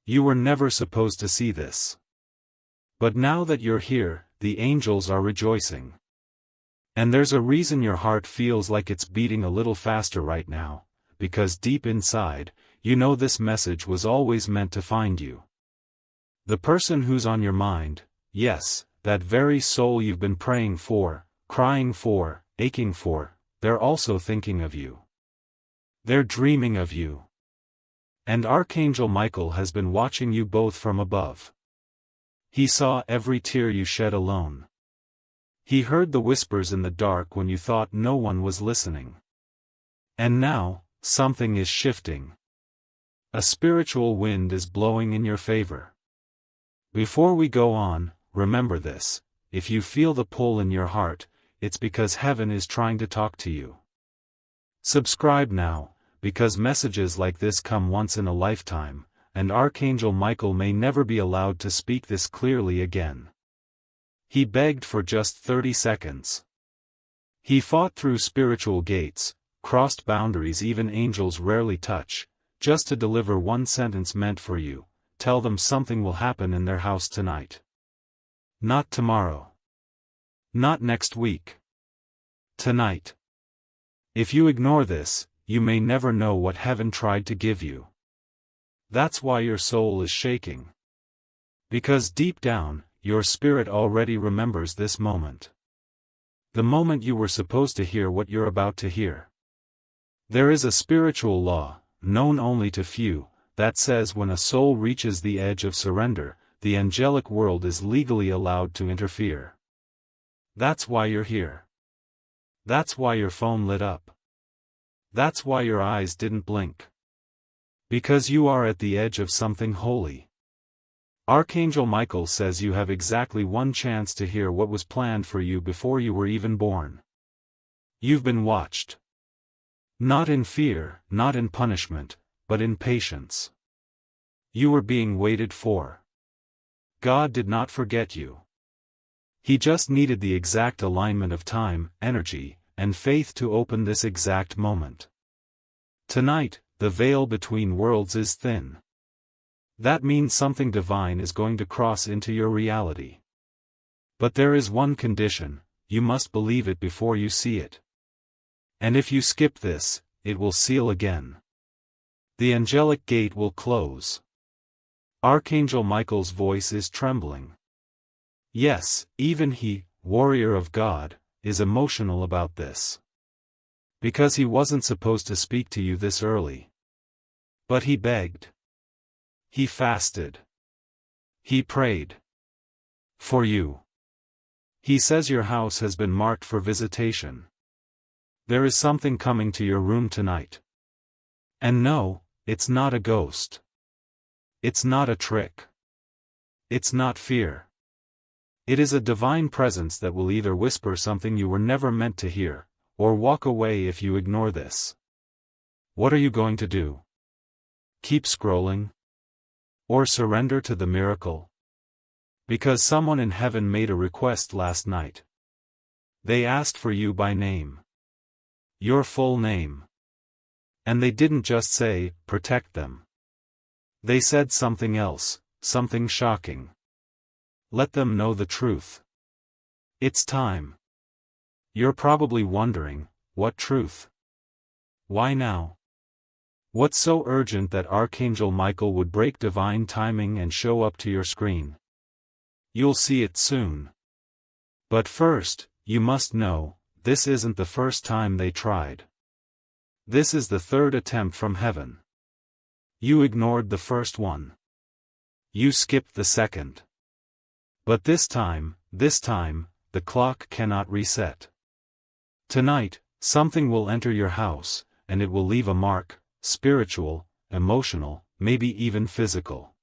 You were never supposed to see this. But now that you're here, the angels are rejoicing. And there's a reason your heart feels like it's beating a little faster right now, because deep inside, you know this message was always meant to find you. The person who's on your mind, yes, that very soul you've been praying for, crying for, aching for, they're also thinking of you. They're dreaming of you. And Archangel Michael has been watching you both from above. He saw every tear you shed alone. He heard the whispers in the dark when you thought no one was listening. And now, something is shifting. A spiritual wind is blowing in your favor. Before we go on, remember this: if you feel the pull in your heart, it's because heaven is trying to talk to you. Subscribe now, because messages like this come once in a lifetime, and Archangel Michael may never be allowed to speak this clearly again. He begged for just 30 seconds. He fought through spiritual gates, crossed boundaries even angels rarely touch, just to deliver one sentence meant for you: tell them something will happen in their house tonight. Not tomorrow. Not next week. Tonight. If you ignore this, you may never know what heaven tried to give you. That's why your soul is shaking. Because deep down, your spirit already remembers this moment. The moment you were supposed to hear what you're about to hear. There is a spiritual law, known only to few, that says when a soul reaches the edge of surrender, the angelic world is legally allowed to interfere. That's why you're here. That's why your phone lit up. That's why your eyes didn't blink. Because you are at the edge of something holy. Archangel Michael says you have exactly one chance to hear what was planned for you before you were even born. You've been watched. Not in fear, not in punishment, but in patience. You were being waited for. God did not forget you. He just needed the exact alignment of time, energy, and faith to open this exact moment. Tonight, the veil between worlds is thin. That means something divine is going to cross into your reality. But there is one condition: you must believe it before you see it. And if you skip this, it will seal again. The angelic gate will close. Archangel Michael's voice is trembling. Yes, even he, warrior of God, is emotional about this. Because he wasn't supposed to speak to you this early. But he begged. He fasted. He prayed. For you. He says your house has been marked for visitation. There is something coming to your room tonight. And no, it's not a ghost. It's not a trick. It's not fear. It is a divine presence that will either whisper something you were never meant to hear, or walk away if you ignore this. What are you going to do? Keep scrolling? Or surrender to the miracle? Because someone in heaven made a request last night. They asked for you by name. Your full name. And they didn't just say, protect them. They said something else, something shocking. Let them know the truth. It's time. You're probably wondering, what truth? Why now? What's so urgent that Archangel Michael would break divine timing and show up to your screen? You'll see it soon. But first, you must know, this isn't the first time they tried. This is the third attempt from heaven. You ignored the first one. You skipped the second. But this time, the clock cannot reset. Tonight, something will enter your house, and it will leave a mark, spiritual, emotional, maybe even physical.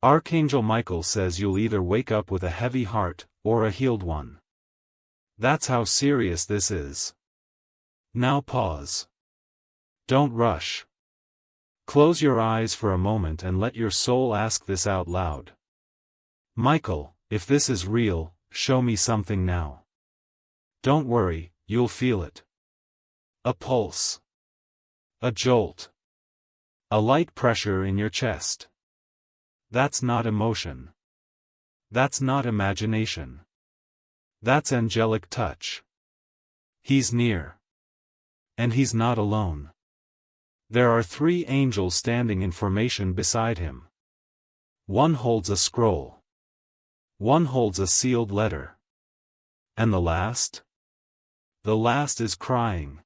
Archangel Michael says you'll either wake up with a heavy heart, or a healed one. That's how serious this is. Now pause. Don't rush. Close your eyes for a moment and let your soul ask this out loud. Michael, if this is real, show me something now. Don't worry, you'll feel it. A pulse. A jolt. A light pressure in your chest. That's not emotion. That's not imagination. That's angelic touch. He's near. And he's not alone. There are 3 angels standing in formation beside him. One holds a scroll. One holds a sealed letter. And the last? The last is crying.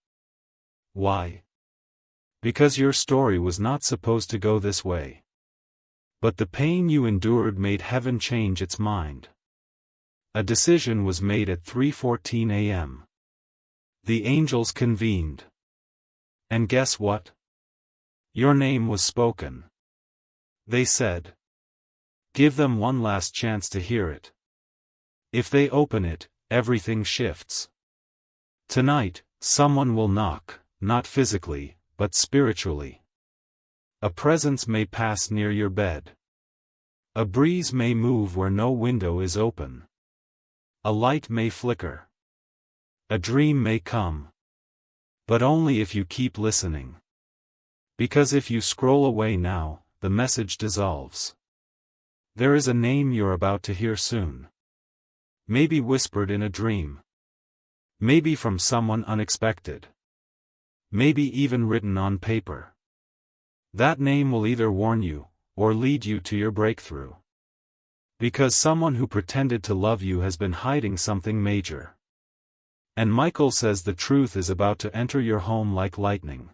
Why? Because your story was not supposed to go this way. But the pain you endured made heaven change its mind. A decision was made at 3:14 a.m. The angels convened. And guess what? Your name was spoken. They said, give them one last chance to hear it. If they open it, everything shifts. Tonight, someone will knock, not physically, but spiritually. A presence may pass near your bed. A breeze may move where no window is open. A light may flicker. A dream may come. But only if you keep listening. Because if you scroll away now, the message dissolves. There is a name you're about to hear soon. Maybe whispered in a dream. Maybe from someone unexpected. Maybe even written on paper. That name will either warn you, or lead you to your breakthrough. Because someone who pretended to love you has been hiding something major. And Michael says the truth is about to enter your home like lightning.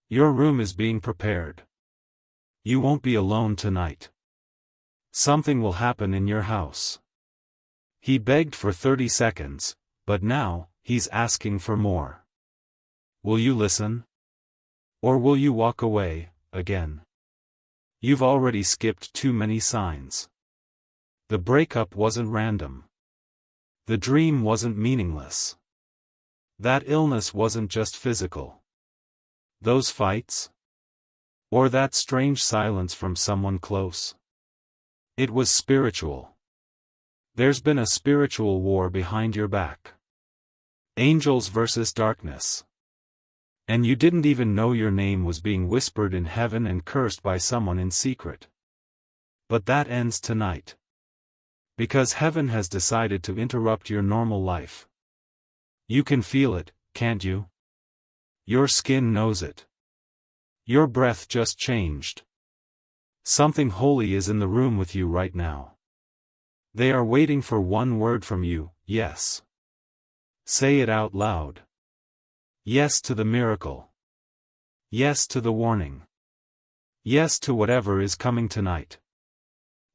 Your room is being prepared. You won't be alone tonight. Something will happen in your house. He begged for 30 seconds, but now, he's asking for more. Will you listen? Or will you walk away, again? You've already skipped too many signs. The breakup wasn't random. The dream wasn't meaningless. That illness wasn't just physical. Those fights? Or that strange silence from someone close? It was spiritual. There's been a spiritual war behind your back. Angels versus darkness. And you didn't even know your name was being whispered in heaven and cursed by someone in secret. But that ends tonight. Because heaven has decided to interrupt your normal life. You can feel it, can't you? Your skin knows it. Your breath just changed. Something holy is in the room with you right now. They are waiting for one word from you, yes. Say it out loud. Yes to the miracle. Yes to the warning. Yes to whatever is coming tonight.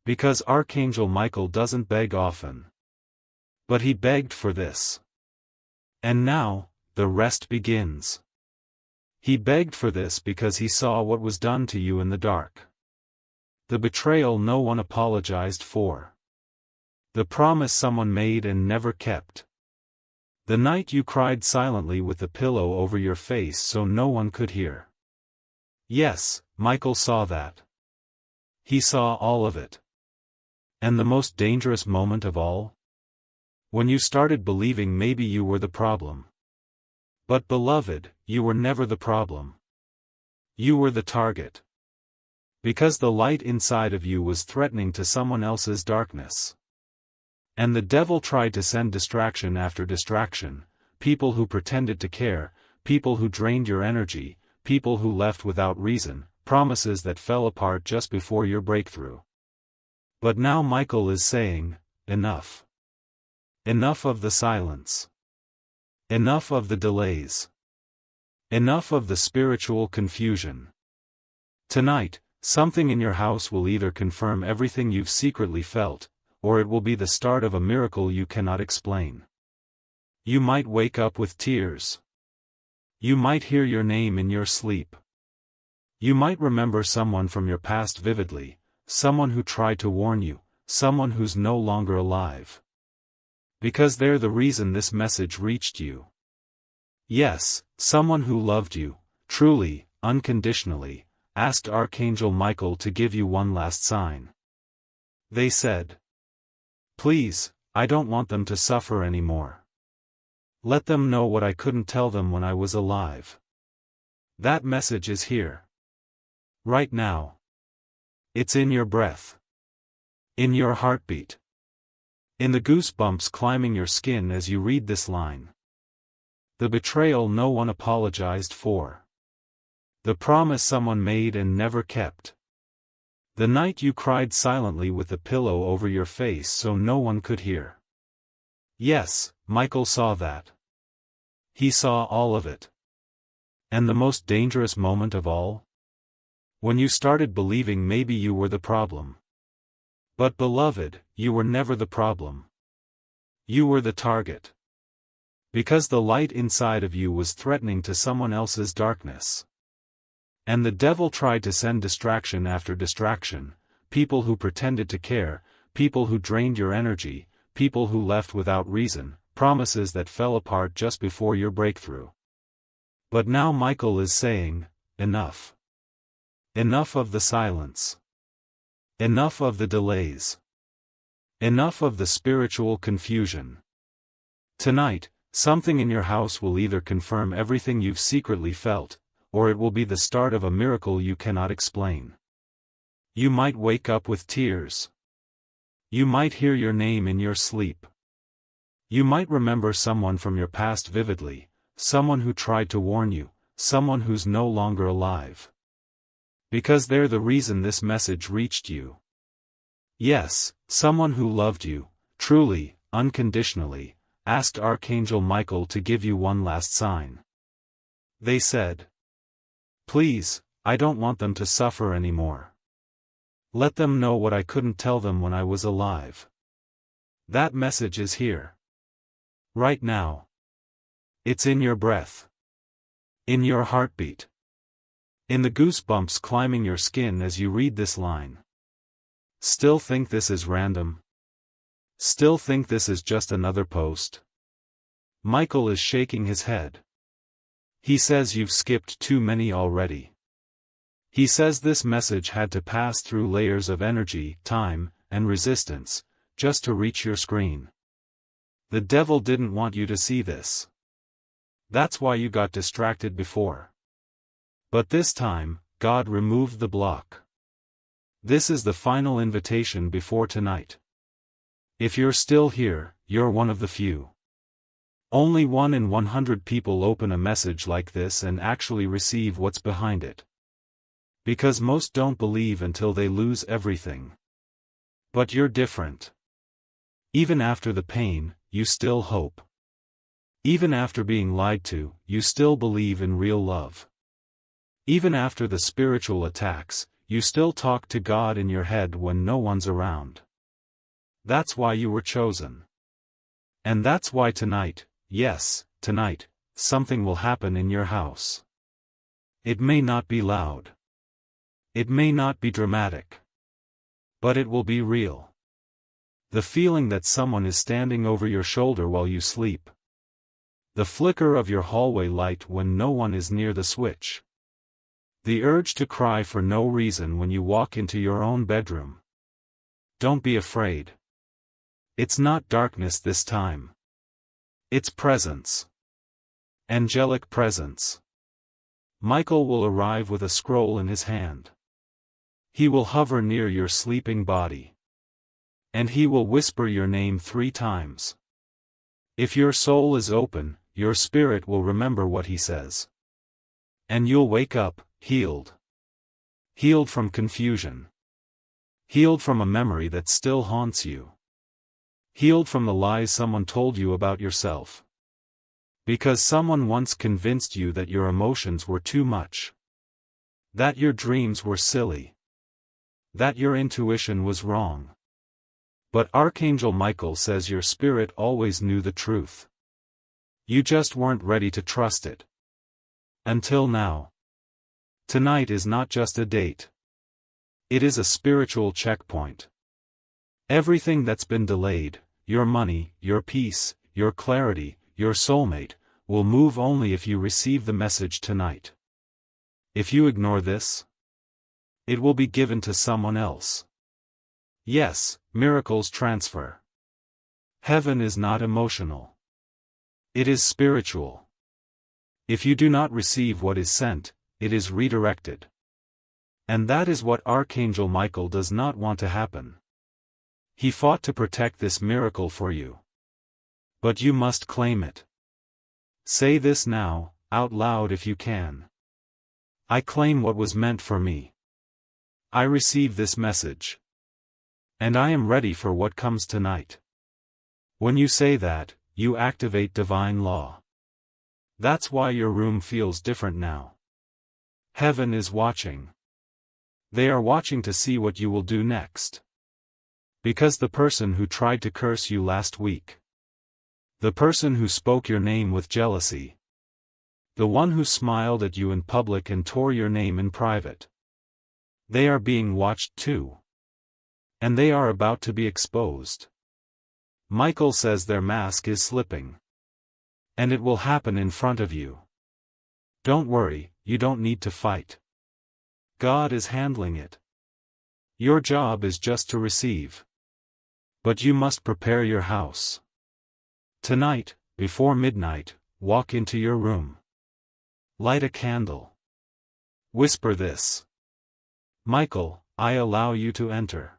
Because Archangel Michael doesn't beg often. But he begged for this. And now, the rest begins. He begged for this because he saw what was done to you in the dark. The betrayal no one apologized for. The promise someone made and never kept. The night you cried silently with the pillow over your face so no one could hear. Yes, Michael saw that. He saw all of it. And the most dangerous moment of all? When you started believing maybe you were the problem. But beloved, you were never the problem. You were the target. Because the light inside of you was threatening to someone else's darkness. And the devil tried to send distraction after distraction, people who pretended to care, people who drained your energy, people who left without reason, promises that fell apart just before your breakthrough. But now Michael is saying, enough. Enough of the silence. Enough of the delays. Enough of the spiritual confusion. Tonight, something in your house will either confirm everything you've secretly felt, or it will be the start of a miracle you cannot explain. You might wake up with tears. You might hear your name in your sleep. You might remember someone from your past vividly, someone who tried to warn you, someone who's no longer alive. Because they're the reason this message reached you. Yes, someone who loved you, truly, unconditionally, asked Archangel Michael to give you one last sign. They said, please, I don't want them to suffer anymore. Let them know what I couldn't tell them when I was alive. That message is here. Right now. It's in your breath. In your heartbeat. In the goosebumps climbing your skin as you read this line. The betrayal no one apologized for. The promise someone made and never kept. The night you cried silently with the pillow over your face so no one could hear. Yes, Michael saw that. He saw all of it. And the most dangerous moment of all? When you started believing maybe you were the problem. But beloved, you were never the problem. You were the target. Because the light inside of you was threatening to someone else's darkness. And the devil tried to send distraction after distraction, people who pretended to care, people who drained your energy, people who left without reason, promises that fell apart just before your breakthrough. But now Michael is saying, enough. Enough of the silence. Enough of the delays. Enough of the spiritual confusion. Tonight, something in your house will either confirm everything you've secretly felt, or it will be the start of a miracle you cannot explain. You might wake up with tears. You might hear your name in your sleep. You might remember someone from your past vividly, someone who tried to warn you, someone who's no longer alive. Because they're the reason this message reached you. Yes, someone who loved you, truly, unconditionally, asked Archangel Michael to give you one last sign. They said, "Please, I don't want them to suffer anymore. Let them know what I couldn't tell them when I was alive." That message is here. Right now. It's in your breath. In your heartbeat. In the goosebumps climbing your skin as you read this line. Still think this is random? Still think this is just another post? Michael is shaking his head. He says you've skipped too many already. He says this message had to pass through layers of energy, time, and resistance, just to reach your screen. The devil didn't want you to see this. That's why you got distracted before. But this time, God removed the block. This is the final invitation before tonight. If you're still here, you're one of the few. Only 1 in 100 people open a message like this and actually receive what's behind it. Because most don't believe until they lose everything. But you're different. Even after the pain, you still hope. Even after being lied to, you still believe in real love. Even after the spiritual attacks, you still talk to God in your head when no one's around. That's why you were chosen. And that's why tonight, yes, tonight, something will happen in your house. It may not be loud. It may not be dramatic. But it will be real. The feeling that someone is standing over your shoulder while you sleep. The flicker of your hallway light when no one is near the switch. The urge to cry for no reason when you walk into your own bedroom. Don't be afraid. It's not darkness this time. It's presence. Angelic presence. Michael will arrive with a scroll in his hand. He will hover near your sleeping body. And he will whisper your name 3 times. If your soul is open, your spirit will remember what he says. And you'll wake up, healed. Healed from confusion. Healed from a memory that still haunts you. Healed from the lies someone told you about yourself. Because someone once convinced you that your emotions were too much. That your dreams were silly. That your intuition was wrong. But Archangel Michael says your spirit always knew the truth. You just weren't ready to trust it. Until now. Tonight is not just a date. It is a spiritual checkpoint. Everything that's been delayed, your money, your peace, your clarity, your soulmate, will move only if you receive the message tonight. If you ignore this, it will be given to someone else. Yes, miracles transfer. Heaven is not emotional. It is spiritual. If you do not receive what is sent, it is redirected. And that is what Archangel Michael does not want to happen. He fought to protect this miracle for you. But you must claim it. Say this now, out loud if you can. I claim what was meant for me. I receive this message. And I am ready for what comes tonight. When you say that, you activate divine law. That's why your room feels different now. Heaven is watching. They are watching to see what you will do next. Because the person who tried to curse you last week, the person who spoke your name with jealousy, the one who smiled at you in public and tore your name in private, they are being watched too. And they are about to be exposed. Michael says their mask is slipping. And it will happen in front of you. Don't worry, you don't need to fight. God is handling it. Your job is just to receive. But you must prepare your house. Tonight, before midnight, walk into your room. Light a candle. Whisper this. Michael, I allow you to enter.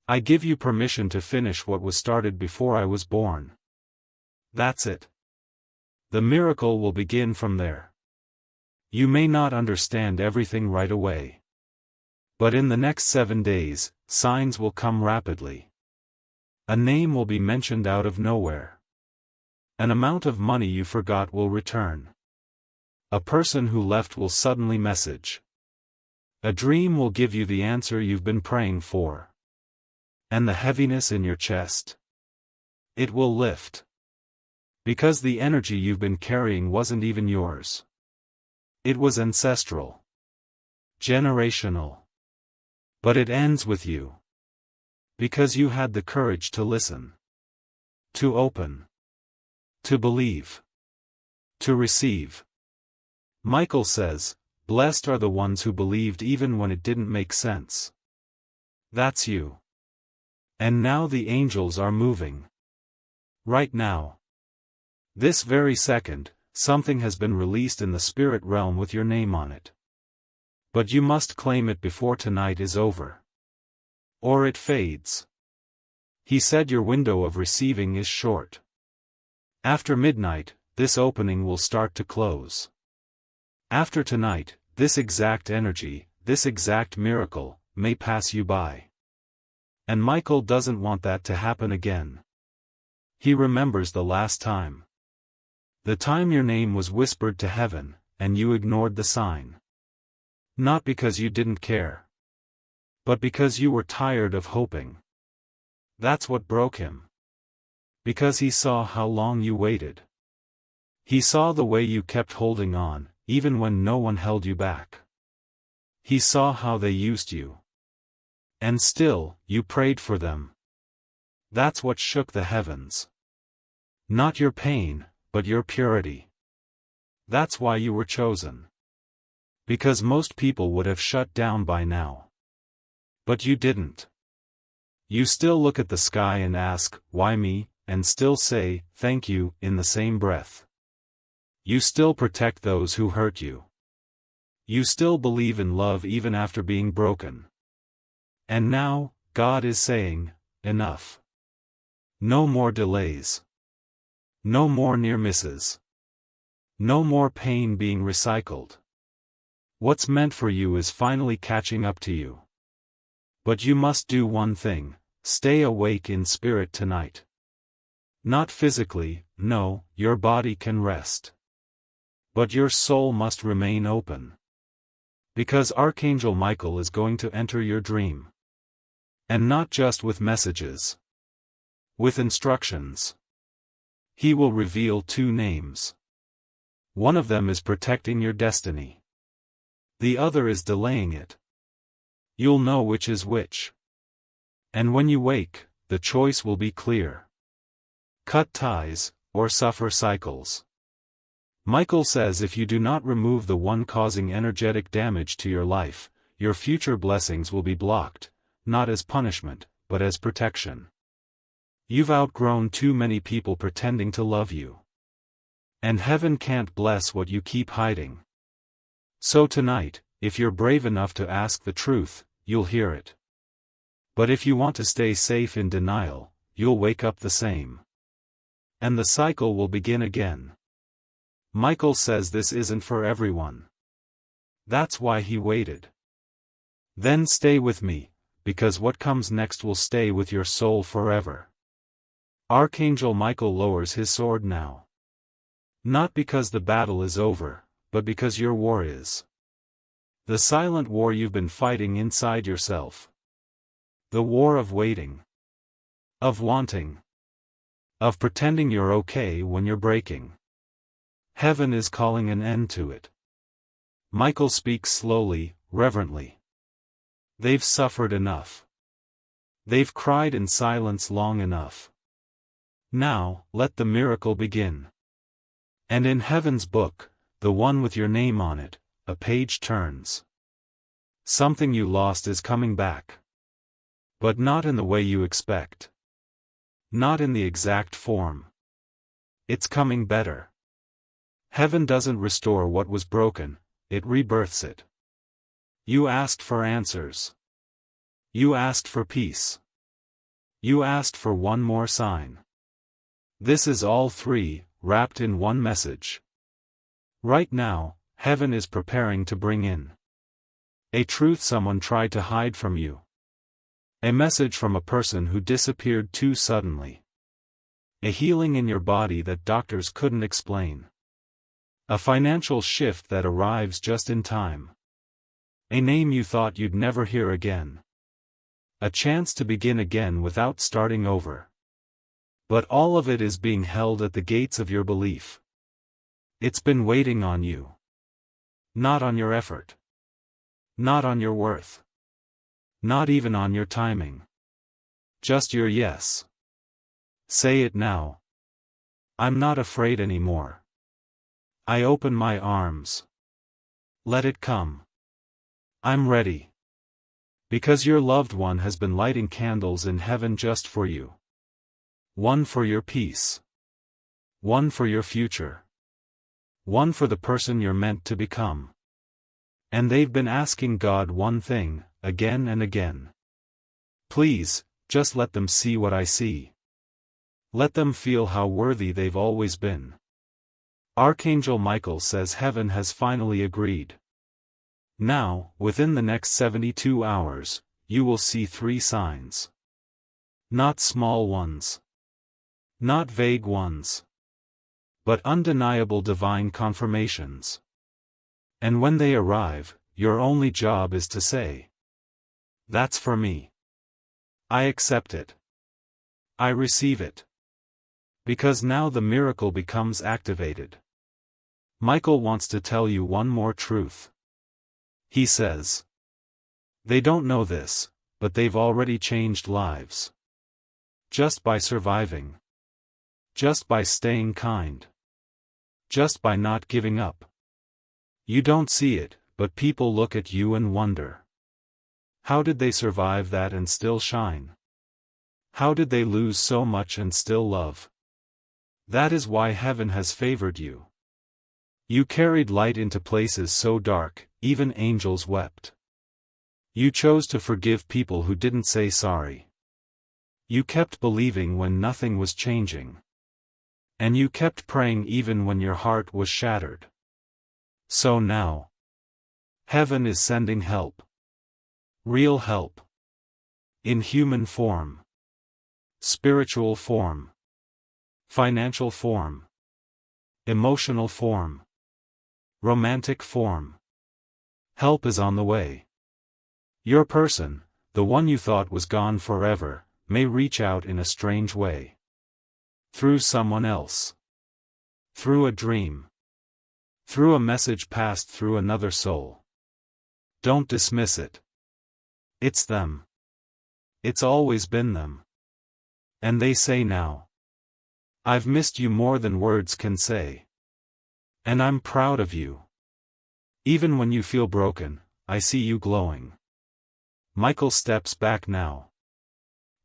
I give you permission to finish what was started before I was born. That's it. The miracle will begin from there. You may not understand everything right away. But in the next 7 days, signs will come rapidly. A name will be mentioned out of nowhere. An amount of money you forgot will return. A person who left will suddenly message. A dream will give you the answer you've been praying for. And the heaviness in your chest, it will lift. Because the energy you've been carrying wasn't even yours. It was ancestral. Generational. But it ends with you. Because you had the courage to listen. To open. To believe. To receive. Michael says, blessed are the ones who believed even when it didn't make sense. That's you. And now the angels are moving. Right now. This very second, something has been released in the spirit realm with your name on it. But you must claim it before tonight is over. Or it fades. He said your window of receiving is short. After midnight, this opening will start to close. After tonight, this exact energy, this exact miracle, may pass you by. And Michael doesn't want that to happen again. He remembers the last time. The time your name was whispered to heaven, and you ignored the sign. Not because you didn't care. But because you were tired of hoping. That's what broke him. Because he saw how long you waited. He saw the way you kept holding on, even when no one held you back. He saw how they used you. And still, you prayed for them. That's what shook the heavens. Not your pain, but your purity. That's why you were chosen. Because most people would have shut down by now. But you didn't. You still look at the sky and ask, why me, and still say, thank you, in the same breath. You still protect those who hurt you. You still believe in love even after being broken. And now, God is saying, enough. No more delays. No more near misses. No more pain being recycled. What's meant for you is finally catching up to you. But you must do one thing, stay awake in spirit tonight. Not physically, no, your body can rest. But your soul must remain open. Because Archangel Michael is going to enter your dream. And not just with messages. With instructions. He will reveal 2 names. One of them is protecting your destiny. The other is delaying it. You'll know which is which. And when you wake, the choice will be clear. Cut ties, or suffer cycles. Michael says if you do not remove the one causing energetic damage to your life, your future blessings will be blocked, not as punishment, but as protection. You've outgrown too many people pretending to love you. And heaven can't bless what you keep hiding. So tonight, if you're brave enough to ask the truth, you'll hear it. But if you want to stay safe in denial, you'll wake up the same. And the cycle will begin again. Michael says this isn't for everyone. That's why he waited. Then stay with me, because what comes next will stay with your soul forever. Archangel Michael lowers his sword now. Not because the battle is over, but because your war is. The silent war you've been fighting inside yourself. The war of waiting. Of wanting. Of pretending you're okay when you're breaking. Heaven is calling an end to it. Michael speaks slowly, reverently. They've suffered enough. They've cried in silence long enough. Now, let the miracle begin. And in heaven's book, the one with your name on it, a page turns. Something you lost is coming back. But not in the way you expect. Not in the exact form. It's coming better. Heaven doesn't restore what was broken, it rebirths it. You asked for answers. You asked for peace. You asked for one more sign. This is all three, wrapped in one message. Right now, heaven is preparing to bring in a truth someone tried to hide from you. A message from a person who disappeared too suddenly. A healing in your body that doctors couldn't explain. A financial shift that arrives just in time. A name you thought you'd never hear again. A chance to begin again without starting over. But all of it is being held at the gates of your belief. It's been waiting on you. Not on your effort. Not on your worth. Not even on your timing. Just your yes. Say it now. I'm not afraid anymore. I open my arms. Let it come. I'm ready. Because your loved one has been lighting candles in heaven just for you. One for your peace. One for your future. One for the person you're meant to become. And they've been asking God one thing, again and again. Please, just let them see what I see. Let them feel how worthy they've always been. Archangel Michael says heaven has finally agreed. Now, within the next 72 hours, you will see 3 signs. Not small ones. Not vague ones. But undeniable divine confirmations. And when they arrive, your only job is to say, "That's for me. I accept it. I receive it." Because now the miracle becomes activated. Michael wants to tell you one more truth. He says, they don't know this, but they've already changed lives. Just by surviving. Just by staying kind. Just by not giving up. You don't see it, but people look at you and wonder. How did they survive that and still shine? How did they lose so much and still love? That is why heaven has favored you. You carried light into places so dark, even angels wept. You chose to forgive people who didn't say sorry. You kept believing when nothing was changing. And you kept praying even when your heart was shattered. So now, heaven is sending help. Real help. In human form. Spiritual form. Financial form. Emotional form. Romantic form. Help is on the way. Your person, the one you thought was gone forever, may reach out in a strange way. Through someone else. Through a dream. Through a message passed through another soul. Don't dismiss it. It's them. It's always been them. And they say now, I've missed you more than words can say. And I'm proud of you. Even when you feel broken, I see you glowing. Michael steps back now.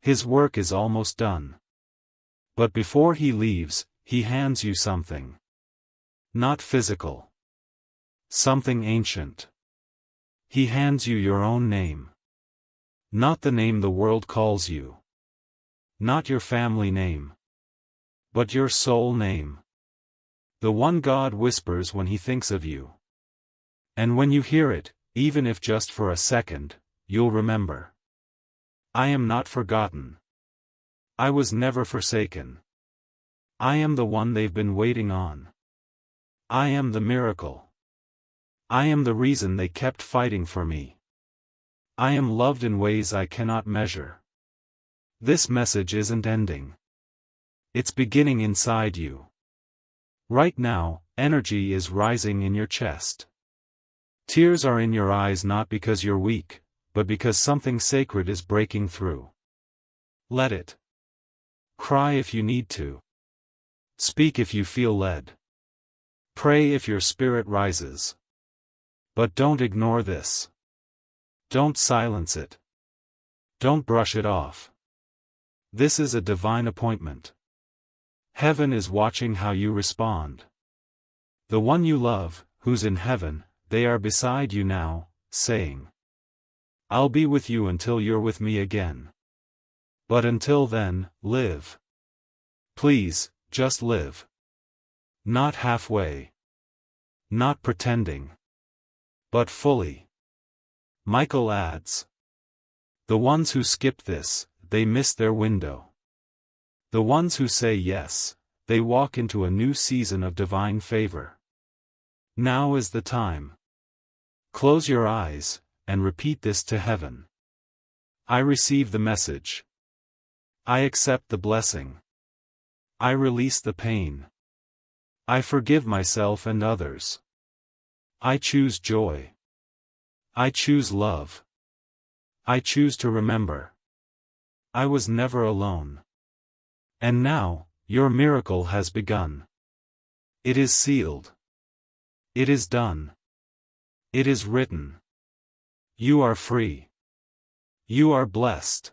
His work is almost done. But before he leaves, he hands you something. Not physical. Something ancient. He hands you your own name. Not the name the world calls you. Not your family name. But your soul name. The one God whispers when He thinks of you. And when you hear it, even if just for a second, you'll remember. I am not forgotten. I was never forsaken. I am the one they've been waiting on. I am the miracle. I am the reason they kept fighting for me. I am loved in ways I cannot measure. This message isn't ending. It's beginning inside you. Right now, energy is rising in your chest. Tears are in your eyes not because you're weak, but because something sacred is breaking through. Let it. Cry if you need to. Speak if you feel led. Pray if your spirit rises. But don't ignore this. Don't silence it. Don't brush it off. This is a divine appointment. Heaven is watching how you respond. The one you love, who's in heaven, they are beside you now, saying, I'll be with you until you're with me again. But until then, live. Please, just live. Not halfway. Not pretending. But fully. Michael adds. The ones who skip this, they miss their window. The ones who say yes, they walk into a new season of divine favor. Now is the time. Close your eyes, and repeat this to heaven. I receive the message. I accept the blessing. I release the pain. I forgive myself and others. I choose joy. I choose love. I choose to remember. I was never alone. And now, your miracle has begun. It is sealed. It is done. It is written. You are free. You are blessed.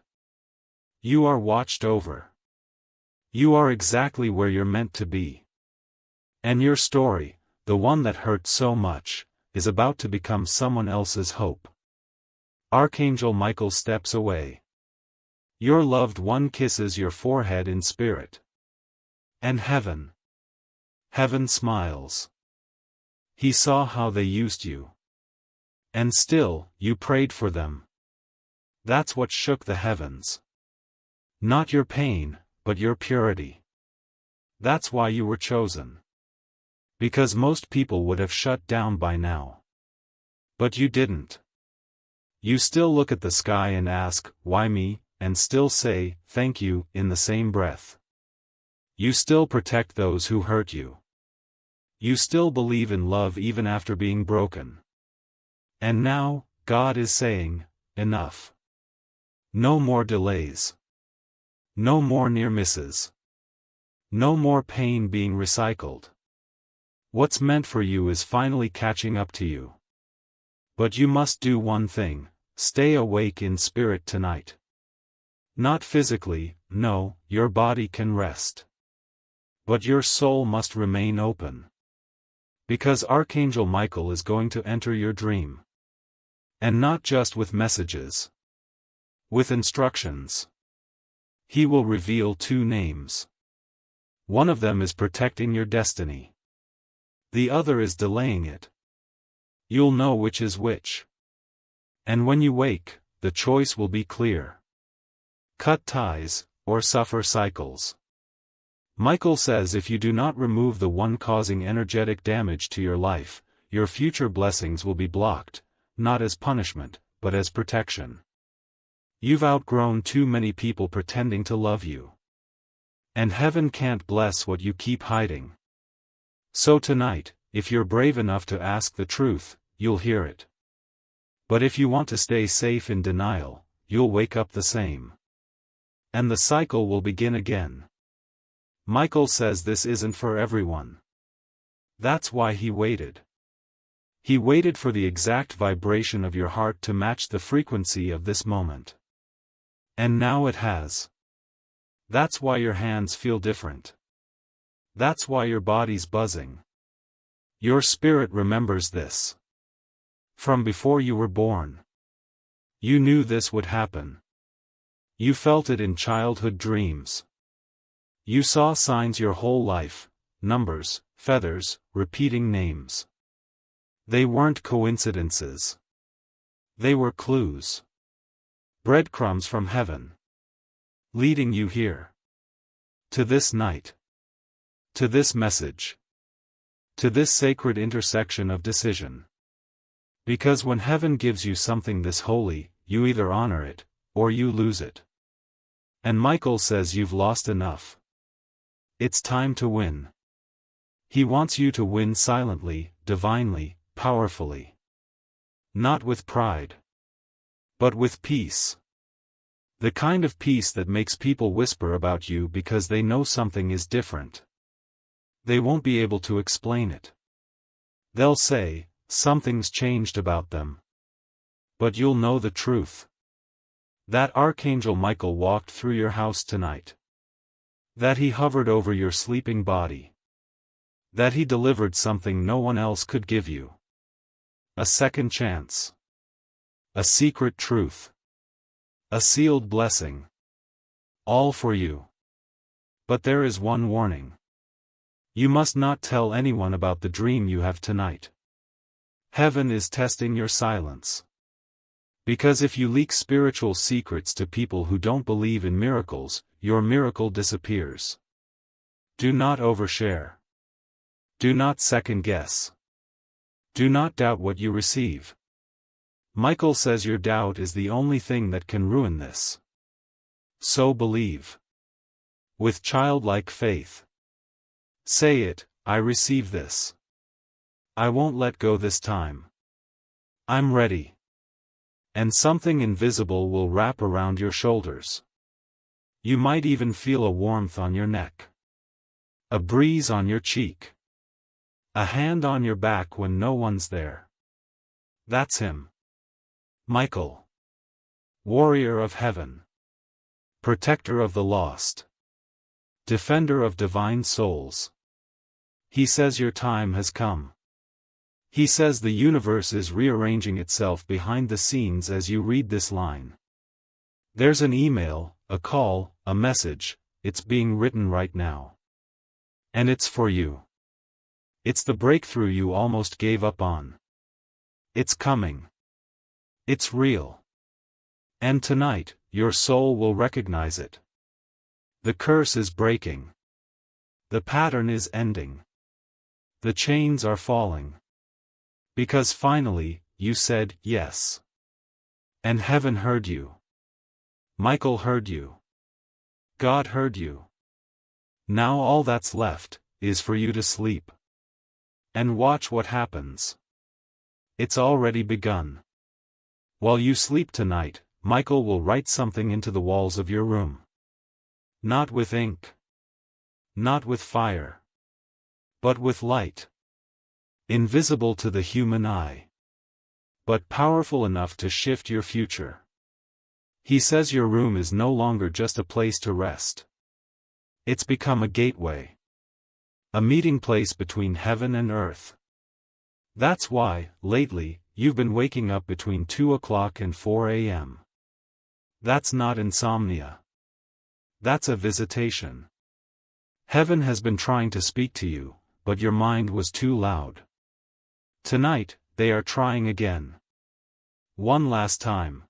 You are watched over. You are exactly where you're meant to be. And your story, the one that hurt so much, is about to become someone else's hope. Archangel Michael steps away. Your loved one kisses your forehead in spirit. And heaven. Heaven smiles. He saw how they used you. And still, you prayed for them. That's what shook the heavens. Not your pain, but your purity. That's why you were chosen. Because most people would have shut down by now. But you didn't. You still look at the sky and ask, why me, and still say, thank you, in the same breath. You still protect those who hurt you. You still believe in love even after being broken. And now, God is saying, enough. No more delays. No more near misses. No more pain being recycled. What's meant for you is finally catching up to you. But you must do one thing, stay awake in spirit tonight. Not physically, no, your body can rest. But your soul must remain open. Because Archangel Michael is going to enter your dream. And not just with messages. With instructions. He will reveal 2 names. One of them is protecting your destiny. The other is delaying it. You'll know which is which. And when you wake, the choice will be clear. Cut ties, or suffer cycles. Michael says if you do not remove the one causing energetic damage to your life, your future blessings will be blocked, not as punishment, but as protection. You've outgrown too many people pretending to love you. And heaven can't bless what you keep hiding. So tonight, if you're brave enough to ask the truth, you'll hear it. But if you want to stay safe in denial, you'll wake up the same. And the cycle will begin again. Michael says this isn't for everyone. That's why he waited. He waited for the exact vibration of your heart to match the frequency of this moment. And now it has. That's why your hands feel different. That's why your body's buzzing. Your spirit remembers this. From before you were born. You knew this would happen. You felt it in childhood dreams. You saw signs your whole life, numbers, feathers, repeating names. They weren't coincidences. They were clues. Breadcrumbs from heaven. Leading you here. To this night. To this message. To this sacred intersection of decision. Because when heaven gives you something this holy, you either honor it, or you lose it. And Michael says you've lost enough. It's time to win. He wants you to win silently, divinely, powerfully. Not with pride. But with peace. The kind of peace that makes people whisper about you because they know something is different. They won't be able to explain it. They'll say, something's changed about them. But you'll know the truth. That Archangel Michael walked through your house tonight. That he hovered over your sleeping body. That he delivered something no one else could give you. A second chance. A secret truth. A sealed blessing. All for you. But there is one warning. You must not tell anyone about the dream you have tonight. Heaven is testing your silence. Because if you leak spiritual secrets to people who don't believe in miracles, your miracle disappears. Do not overshare. Do not second guess. Do not doubt what you receive. Michael says your doubt is the only thing that can ruin this. So believe. With childlike faith. Say it, I receive this. I won't let go this time. I'm ready. And something invisible will wrap around your shoulders. You might even feel a warmth on your neck. A breeze on your cheek. A hand on your back when no one's there. That's him. Michael. Warrior of heaven. Protector of the lost. Defender of divine souls. He says your time has come. He says the universe is rearranging itself behind the scenes as you read this line. There's an email, a call, a message, it's being written right now. And it's for you. It's the breakthrough you almost gave up on. It's coming. It's real. And tonight, your soul will recognize it. The curse is breaking. The pattern is ending. The chains are falling. Because finally, you said yes. And heaven heard you. Michael heard you. God heard you. Now all that's left, is for you to sleep. And watch what happens. It's already begun. While you sleep tonight, Michael will write something into the walls of your room. Not with ink. Not with fire. But with light. Invisible to the human eye. But powerful enough to shift your future. He says your room is no longer just a place to rest. It's become a gateway. A meeting place between heaven and earth. That's why, lately, you've been waking up between 2 o'clock and 4 a.m. That's not insomnia. That's a visitation. Heaven has been trying to speak to you, but your mind was too loud. Tonight, they are trying again. One last time.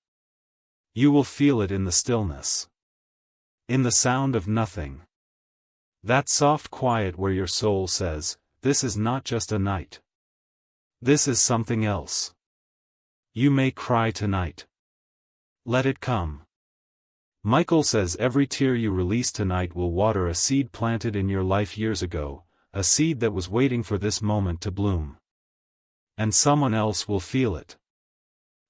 You will feel it in the stillness. In the sound of nothing. That soft quiet where your soul says, this is not just a night. This is something else. You may cry tonight. Let it come. Michael says every tear you release tonight will water a seed planted in your life years ago, a seed that was waiting for this moment to bloom. And someone else will feel it.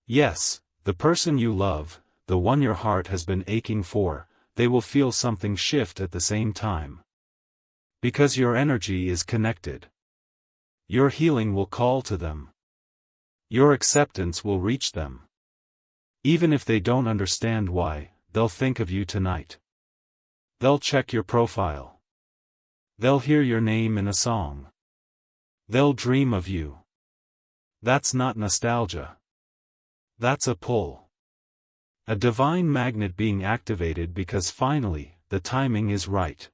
Yes, the person you love, the one your heart has been aching for, they will feel something shift at the same time. Because your energy is connected. Your healing will call to them. Your acceptance will reach them. Even if they don't understand why, they'll think of you tonight. They'll check your profile. They'll hear your name in a song. They'll dream of you. That's not nostalgia. That's a pull. A divine magnet being activated because finally, the timing is right.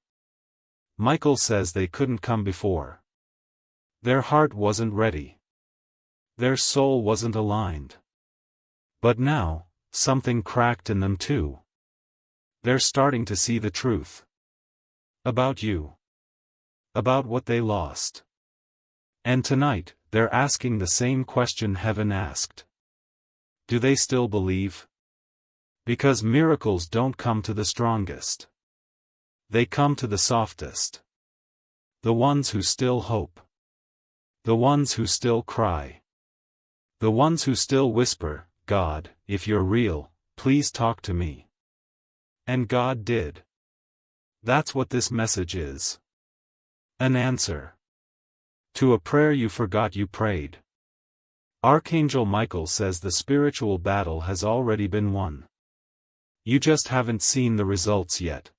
Michael says they couldn't come before. Their heart wasn't ready. Their soul wasn't aligned. But now, something cracked in them too. They're starting to see the truth. About you. About what they lost. And tonight, they're asking the same question heaven asked. Do they still believe? Because miracles don't come to the strongest. They come to the softest. The ones who still hope. The ones who still cry. The ones who still whisper, God, if you're real, please talk to me. And God did. That's what this message is. An answer. To a prayer you forgot you prayed. Archangel Michael says the spiritual battle has already been won. You just haven't seen the results yet.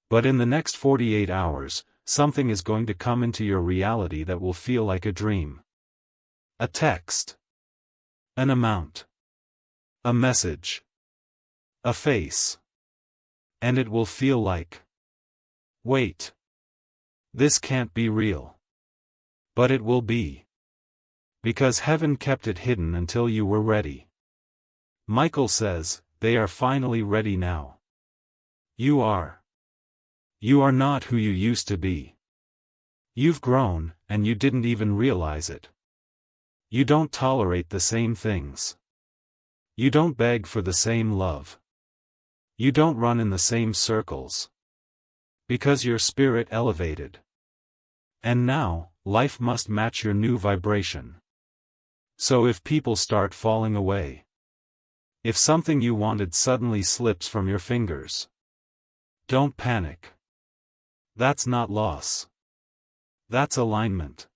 But in the next 48 hours, something is going to come into your reality that will feel like a dream. A text. An amount. A message. A face. And it will feel like, wait. This can't be real. But it will be. Because heaven kept it hidden until you were ready. Michael says, they are finally ready now. You are. You are not who you used to be. You've grown, and you didn't even realize it. You don't tolerate the same things. You don't beg for the same love. You don't run in the same circles. Because your spirit elevated. And now, life must match your new vibration. So if people start falling away. If something you wanted suddenly slips from your fingers. Don't panic. That's not loss. That's alignment.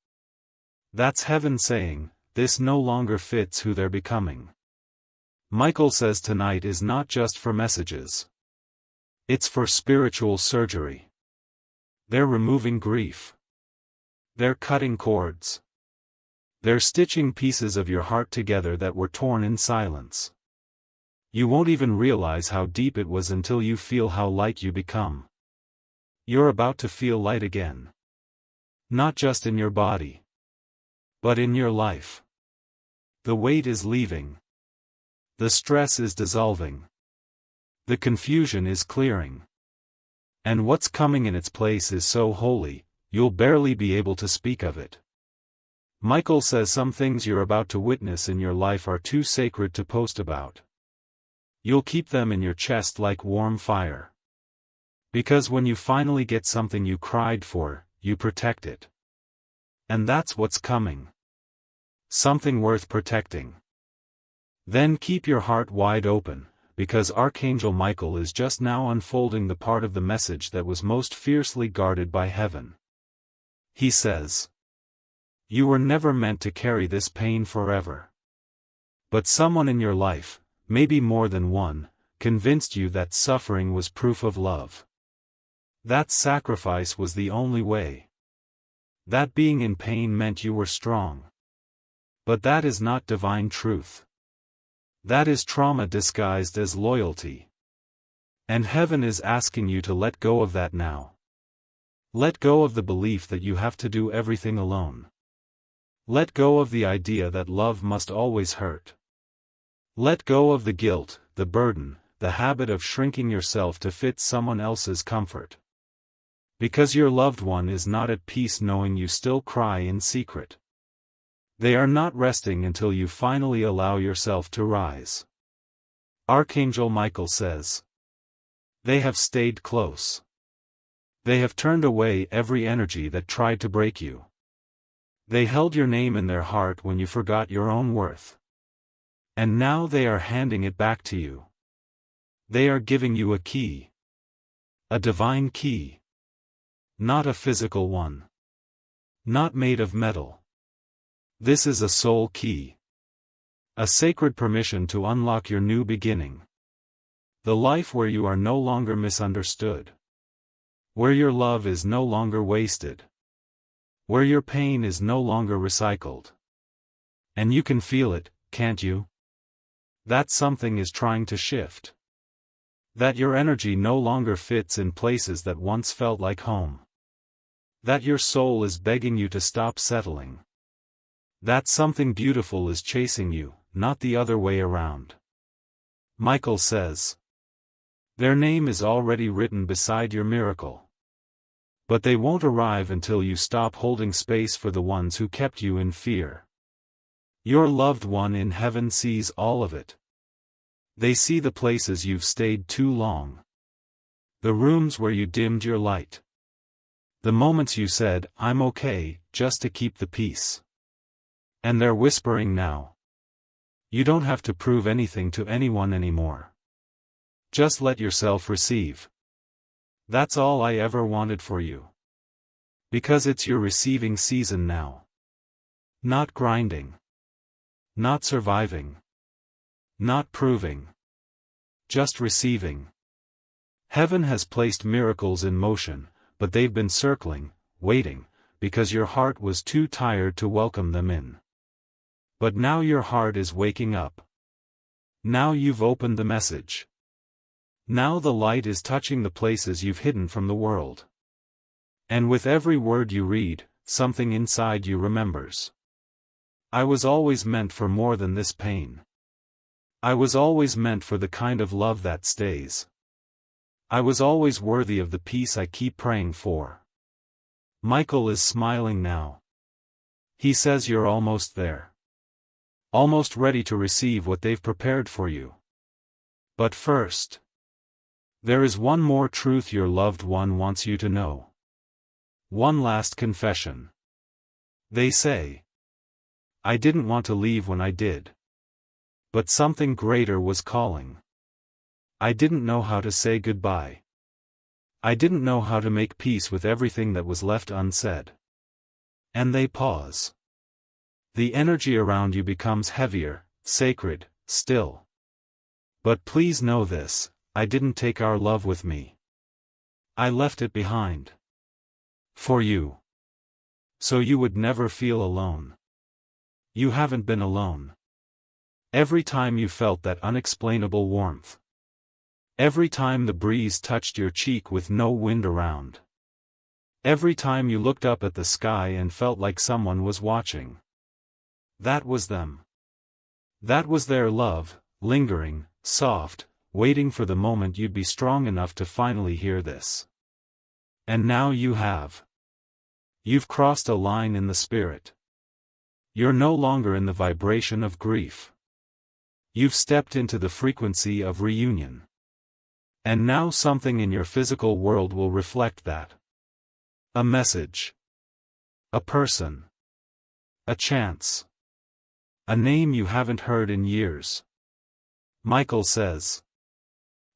That's heaven saying, this no longer fits who they're becoming. Michael says tonight is not just for messages. It's for spiritual surgery. They're removing grief. They're cutting cords. They're stitching pieces of your heart together that were torn in silence. You won't even realize how deep it was until you feel how light you become. You're about to feel light again. Not just in your body. But in your life. The weight is leaving. The stress is dissolving. The confusion is clearing. And what's coming in its place is so holy, you'll barely be able to speak of it. Michael says some things you're about to witness in your life are too sacred to post about. You'll keep them in your chest like warm fire. Because when you finally get something you cried for, you protect it. And that's what's coming. Something worth protecting. Then keep your heart wide open, because Archangel Michael is just now unfolding the part of the message that was most fiercely guarded by heaven. He says, you were never meant to carry this pain forever. But someone in your life, maybe more than one, convinced you that suffering was proof of love. That sacrifice was the only way. That being in pain meant you were strong. But that is not divine truth. That is trauma disguised as loyalty. And heaven is asking you to let go of that now. Let go of the belief that you have to do everything alone. Let go of the idea that love must always hurt. Let go of the guilt, the burden, the habit of shrinking yourself to fit someone else's comfort. Because your loved one is not at peace knowing you still cry in secret. They are not resting until you finally allow yourself to rise. Archangel Michael says, they have stayed close. They have turned away every energy that tried to break you. They held your name in their heart when you forgot your own worth. And now they are handing it back to you. They are giving you a key. A divine key. Not a physical one. Not made of metal. This is a soul key. A sacred permission to unlock your new beginning. The life where you are no longer misunderstood. Where your love is no longer wasted. Where your pain is no longer recycled. And you can feel it, can't you? That something is trying to shift. That your energy no longer fits in places that once felt like home. That your soul is begging you to stop settling. That something beautiful is chasing you, not the other way around. Michael says. Their name is already written beside your miracle. But they won't arrive until you stop holding space for the ones who kept you in fear. Your loved one in heaven sees all of it. They see the places you've stayed too long. The rooms where you dimmed your light. The moments you said, "I'm okay," just to keep the peace. And they're whispering now. You don't have to prove anything to anyone anymore. Just let yourself receive. That's all I ever wanted for you. Because it's your receiving season now. Not grinding. Not surviving. Not proving. Just receiving. Heaven has placed miracles in motion, but they've been circling, waiting, because your heart was too tired to welcome them in. But now your heart is waking up. Now you've opened the message. Now the light is touching the places you've hidden from the world. And with every word you read, something inside you remembers. I was always meant for more than this pain. I was always meant for the kind of love that stays. I was always worthy of the peace I keep praying for. Michael is smiling now. He says you're almost there. Almost ready to receive what they've prepared for you. But first, there is one more truth your loved one wants you to know. One last confession. They say, I didn't want to leave when I did. But something greater was calling. I didn't know how to say goodbye. I didn't know how to make peace with everything that was left unsaid. And they pause. The energy around you becomes heavier, sacred, still. But please know this, I didn't take our love with me. I left it behind. For you. So you would never feel alone. You haven't been alone. Every time you felt that unexplainable warmth. Every time the breeze touched your cheek with no wind around. Every time you looked up at the sky and felt like someone was watching. That was them. That was their love, lingering, soft, waiting for the moment you'd be strong enough to finally hear this. And now you have. You've crossed a line in the spirit. You're no longer in the vibration of grief. You've stepped into the frequency of reunion. And now something in your physical world will reflect that. A message. A person. A chance. A name you haven't heard in years. Michael says.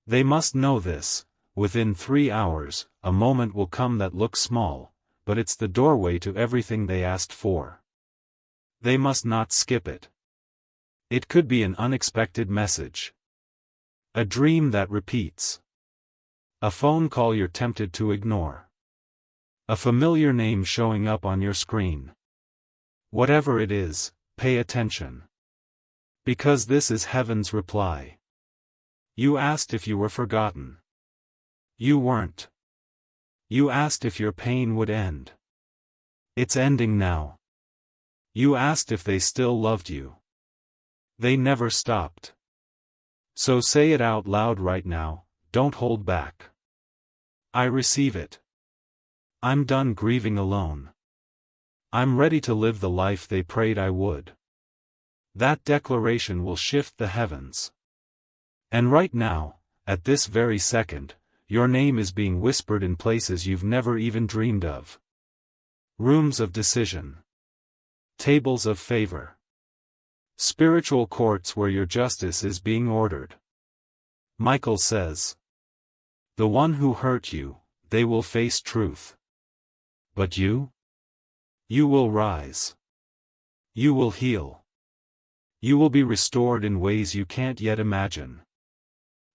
They must know this, within 3 hours, a moment will come that looks small, but it's the doorway to everything they asked for. They must not skip it. It could be an unexpected message. A dream that repeats. A phone call you're tempted to ignore. A familiar name showing up on your screen. Whatever it is, pay attention. Because this is heaven's reply. You asked if you were forgotten. You weren't. You asked if your pain would end. It's ending now. You asked if they still loved you. They never stopped. So say it out loud right now, don't hold back. I receive it. I'm done grieving alone. I'm ready to live the life they prayed I would. That declaration will shift the heavens. And right now, at this very second, your name is being whispered in places you've never even dreamed of. Rooms of decision. Tables of favor. Spiritual courts where your justice is being ordered. Michael says. The one who hurt you, they will face truth. But you? You will rise. You will heal. You will be restored in ways you can't yet imagine.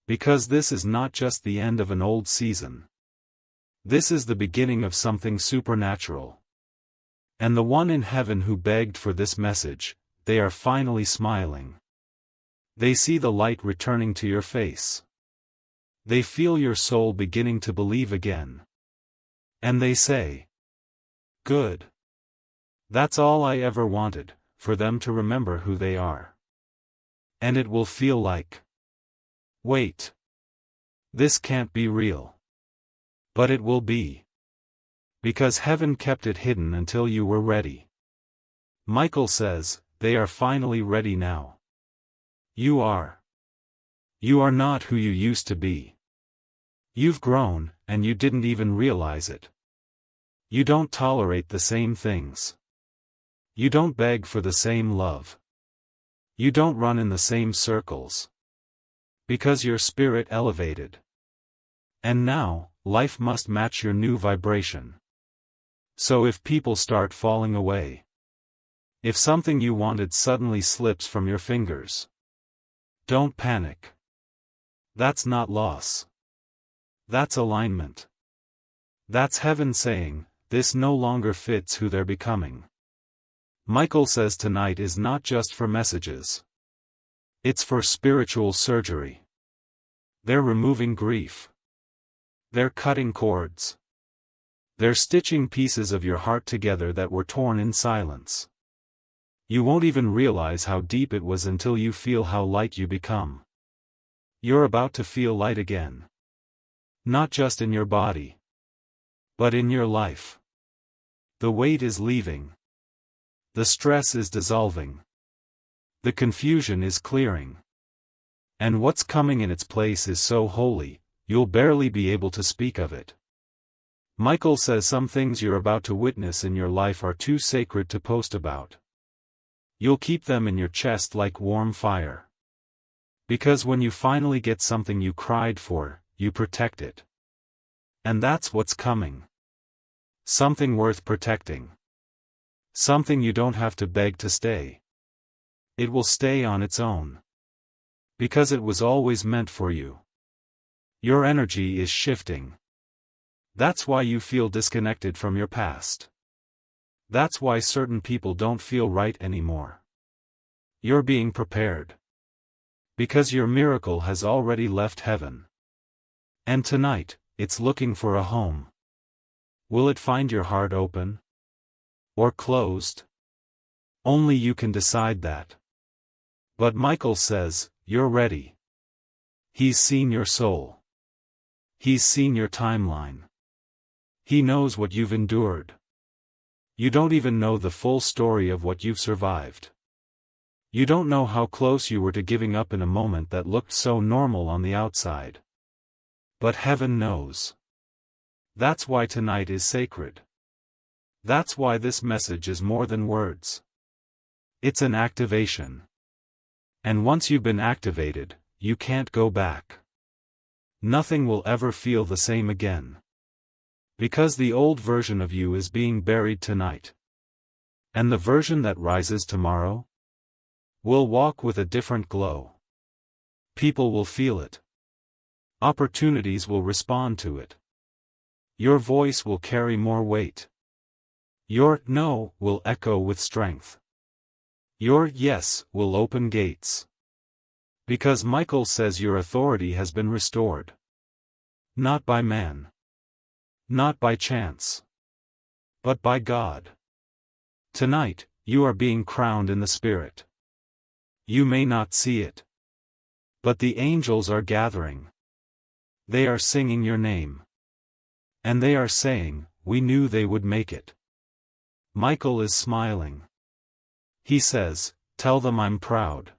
Because this is not just the end of an old season. This is the beginning of something supernatural. And the one in heaven who begged for this message, they are finally smiling. They see the light returning to your face. They feel your soul beginning to believe again. And they say, "Good. That's all I ever wanted, for them to remember who they are." And it will feel like, "Wait. This can't be real." But it will be. Because heaven kept it hidden until you were ready. Michael says, they are finally ready now. You are. You are not who you used to be. You've grown, and you didn't even realize it. You don't tolerate the same things. You don't beg for the same love. You don't run in the same circles. Because your spirit elevated. And now, life must match your new vibration. So if people start falling away, if something you wanted suddenly slips from your fingers, don't panic. That's not loss. That's alignment. That's heaven saying, this no longer fits who they're becoming. Michael says tonight is not just for messages. It's for spiritual surgery. They're removing grief. They're cutting cords. They're stitching pieces of your heart together that were torn in silence. You won't even realize how deep it was until you feel how light you become. You're about to feel light again. Not just in your body, but in your life. The weight is leaving. The stress is dissolving. The confusion is clearing. And what's coming in its place is so holy, you'll barely be able to speak of it. Michael says some things you're about to witness in your life are too sacred to post about. You'll keep them in your chest like warm fire. Because when you finally get something you cried for, you protect it. And that's what's coming. Something worth protecting. Something you don't have to beg to stay. It will stay on its own. Because it was always meant for you. Your energy is shifting. That's why you feel disconnected from your past. That's why certain people don't feel right anymore. You're being prepared. Because your miracle has already left heaven. And tonight, it's looking for a home. Will it find your heart open? Or closed? Only you can decide that. But Michael says, you're ready. He's seen your soul. He's seen your timeline. He knows what you've endured. You don't even know the full story of what you've survived. You don't know how close you were to giving up in a moment that looked so normal on the outside. But heaven knows. That's why tonight is sacred. That's why this message is more than words. It's an activation. And once you've been activated, you can't go back. Nothing will ever feel the same again. Because the old version of you is being buried tonight. And the version that rises tomorrow will walk with a different glow. People will feel it. Opportunities will respond to it. Your voice will carry more weight. Your no will echo with strength. Your yes will open gates. Because Michael says your authority has been restored. Not by man. Not by chance. But by God. Tonight, you are being crowned in the Spirit. You may not see it. But the angels are gathering. They are singing your name. And they are saying, we knew they would make it. Michael is smiling. He says, tell them I'm proud.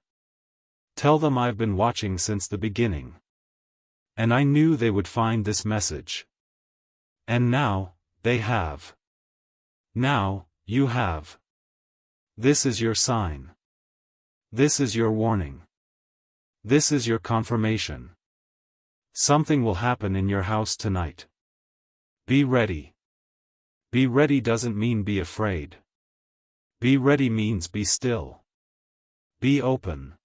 Tell them I've been watching since the beginning. And I knew they would find this message. And now, they have. Now, you have. This is your sign. This is your warning. This is your confirmation. Something will happen in your house tonight. Be ready. Be ready doesn't mean be afraid. Be ready means be still. Be open.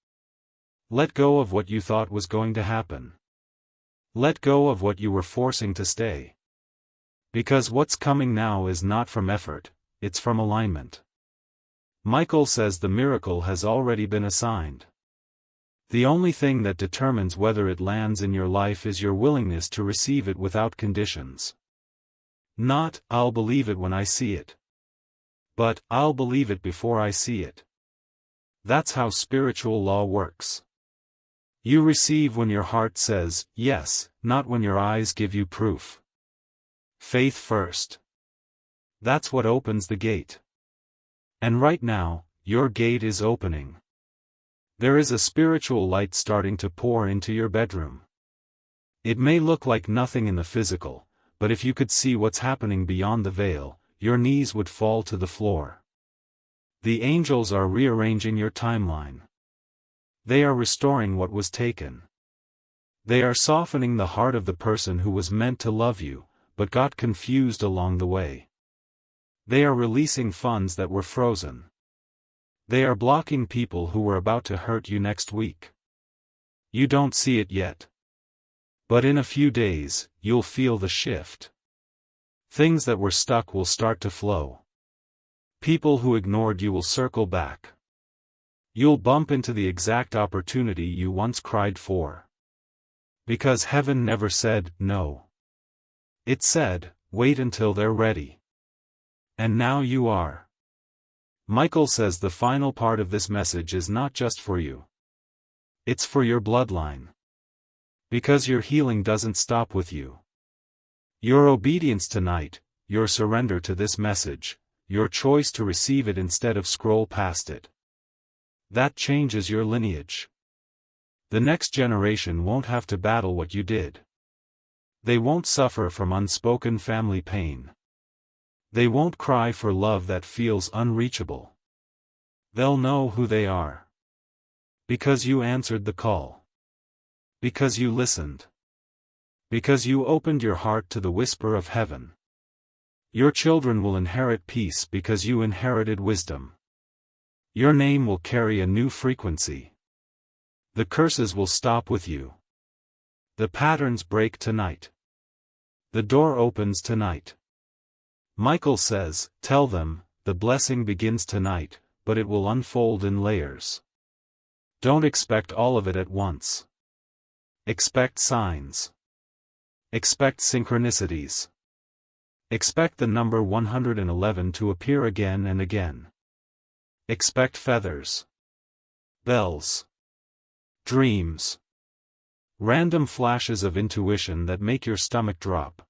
Let go of what you thought was going to happen. Let go of what you were forcing to stay. Because what's coming now is not from effort, it's from alignment. Michael says the miracle has already been assigned. The only thing that determines whether it lands in your life is your willingness to receive it without conditions. Not, "I'll believe it when I see it," but, "I'll believe it before I see it." That's how spiritual law works. You receive when your heart says, yes, not when your eyes give you proof. Faith first. That's what opens the gate. And right now, your gate is opening. There is a spiritual light starting to pour into your bedroom. It may look like nothing in the physical, but if you could see what's happening beyond the veil, your knees would fall to the floor. The angels are rearranging your timeline. They are restoring what was taken. They are softening the heart of the person who was meant to love you, but got confused along the way. They are releasing funds that were frozen. They are blocking people who were about to hurt you next week. You don't see it yet. But in a few days, you'll feel the shift. Things that were stuck will start to flow. People who ignored you will circle back. You'll bump into the exact opportunity you once cried for. Because heaven never said, no. It said, wait until they're ready. And now you are. Michael says the final part of this message is not just for you. It's for your bloodline. Because your healing doesn't stop with you. Your obedience tonight, your surrender to this message, your choice to receive it instead of scroll past it. That changes your lineage. The next generation won't have to battle what you did. They won't suffer from unspoken family pain. They won't cry for love that feels unreachable. They'll know who they are. Because you answered the call. Because you listened. Because you opened your heart to the whisper of heaven. Your children will inherit peace because you inherited wisdom. Your name will carry a new frequency. The curses will stop with you. The patterns break tonight. The door opens tonight. Michael says, tell them, the blessing begins tonight, but it will unfold in layers. Don't expect all of it at once. Expect signs. Expect synchronicities. Expect the number 111 to appear again and again. Expect feathers. Bells. Dreams. Random flashes of intuition that make your stomach drop.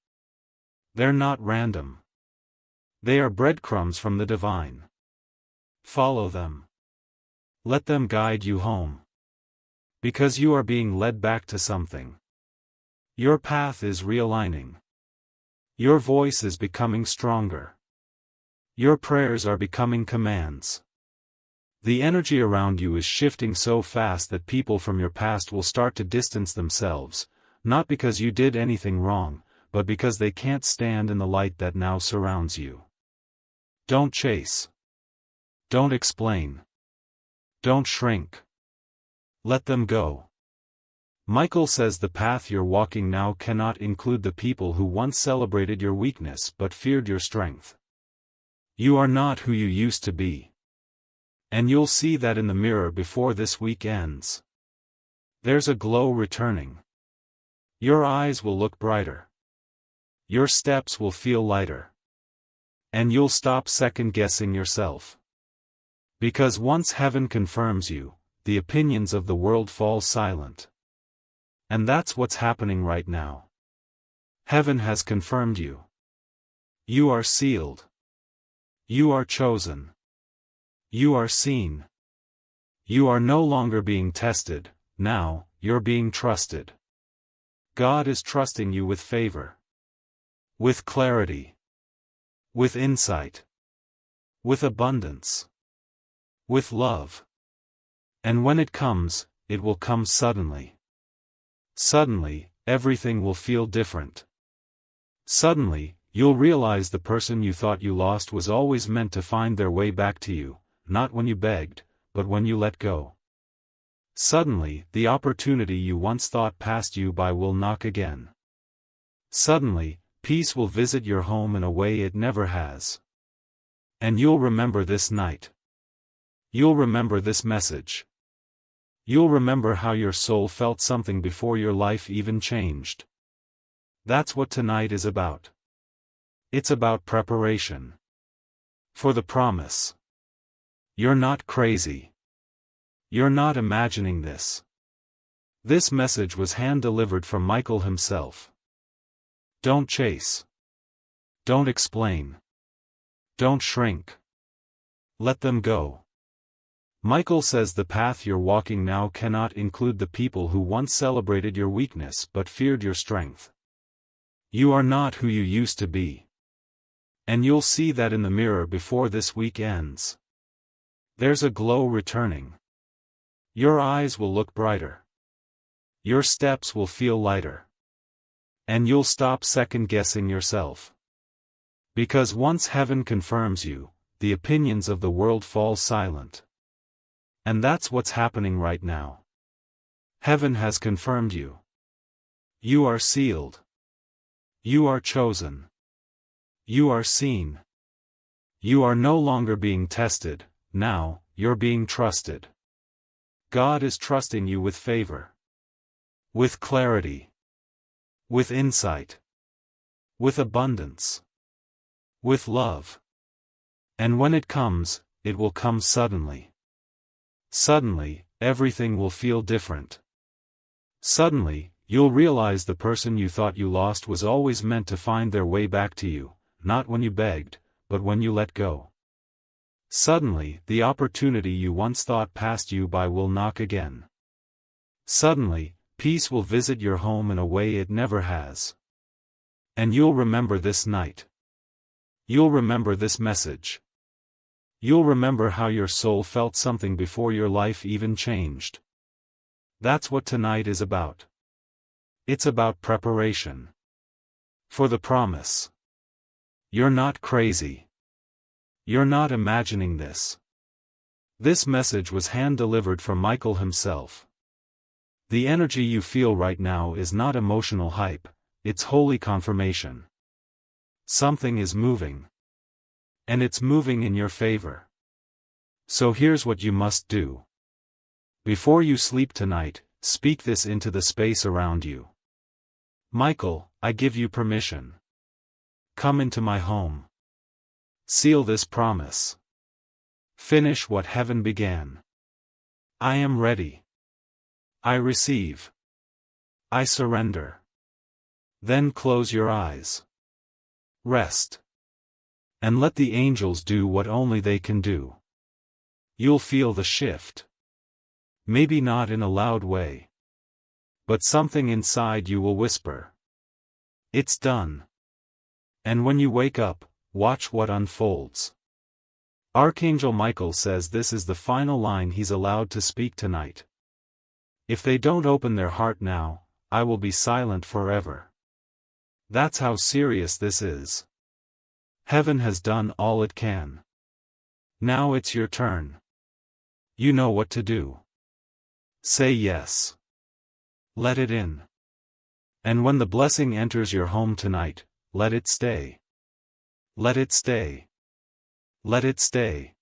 They're not random. They are breadcrumbs from the divine. Follow them. Let them guide you home. Because you are being led back to something. Your path is realigning. Your voice is becoming stronger. Your prayers are becoming commands. The energy around you is shifting so fast that people from your past will start to distance themselves, not because you did anything wrong, but because they can't stand in the light that now surrounds you. Don't chase. Don't explain. Don't shrink. Let them go. Michael says the path you're walking now cannot include the people who once celebrated your weakness but feared your strength. You are not who you used to be. And you'll see that in the mirror before this week ends. There's a glow returning. Your eyes will look brighter. Your steps will feel lighter. And you'll stop second-guessing yourself. Because once heaven confirms you, the opinions of the world fall silent. And that's what's happening right now. Heaven has confirmed you. You are sealed. You are chosen. You are seen. You are no longer being tested, now, you're being trusted. God is trusting you with favor. With clarity. With insight. With abundance. With love. And when it comes, it will come suddenly. Suddenly, everything will feel different. Suddenly, you'll realize the person you thought you lost was always meant to find their way back to you, not when you begged, but when you let go. Suddenly, the opportunity you once thought passed you by will knock again. Suddenly, peace will visit your home in a way it never has. And you'll remember this night. You'll remember this message. You'll remember how your soul felt something before your life even changed. That's what tonight is about. It's about preparation. For the promise. You're not crazy. You're not imagining this. This message was hand-delivered from Michael himself. Don't chase. Don't explain. Don't shrink. Let them go. Michael says the path you're walking now cannot include the people who once celebrated your weakness but feared your strength. You are not who you used to be. And you'll see that in the mirror before this week ends. There's a glow returning. Your eyes will look brighter. Your steps will feel lighter. And you'll stop second-guessing yourself. Because once heaven confirms you, the opinions of the world fall silent. And that's what's happening right now. Heaven has confirmed you. You are sealed. You are chosen. You are seen. You are no longer being tested, now, you're being trusted. God is trusting you with favor. With clarity. With insight. With abundance. With love. And when it comes, it will come suddenly. Suddenly, everything will feel different. Suddenly, you'll realize the person you thought you lost was always meant to find their way back to you, not when you begged, but when you let go. Suddenly, the opportunity you once thought passed you by will knock again. Suddenly, peace will visit your home in a way it never has. And you'll remember this night. You'll remember this message. You'll remember how your soul felt something before your life even changed. That's what tonight is about. It's about preparation. For the promise. You're not crazy. You're not imagining this. This message was hand-delivered from Michael himself. The energy you feel right now is not emotional hype, it's holy confirmation. Something is moving. And it's moving in your favor. So here's what you must do. Before you sleep tonight, speak this into the space around you. Michael, I give you permission. Come into my home. Seal this promise. Finish what heaven began. I am ready. I receive. I surrender. Then close your eyes. Rest. And let the angels do what only they can do. You'll feel the shift. Maybe not in a loud way. But something inside you will whisper. It's done. And when you wake up, watch what unfolds. Archangel Michael says this is the final line he's allowed to speak tonight. If they don't open their heart now, I will be silent forever. That's how serious this is. Heaven has done all it can. Now it's your turn. You know what to do. Say yes. Let it in. And when the blessing enters your home tonight, let it stay. Let it stay. Let it stay.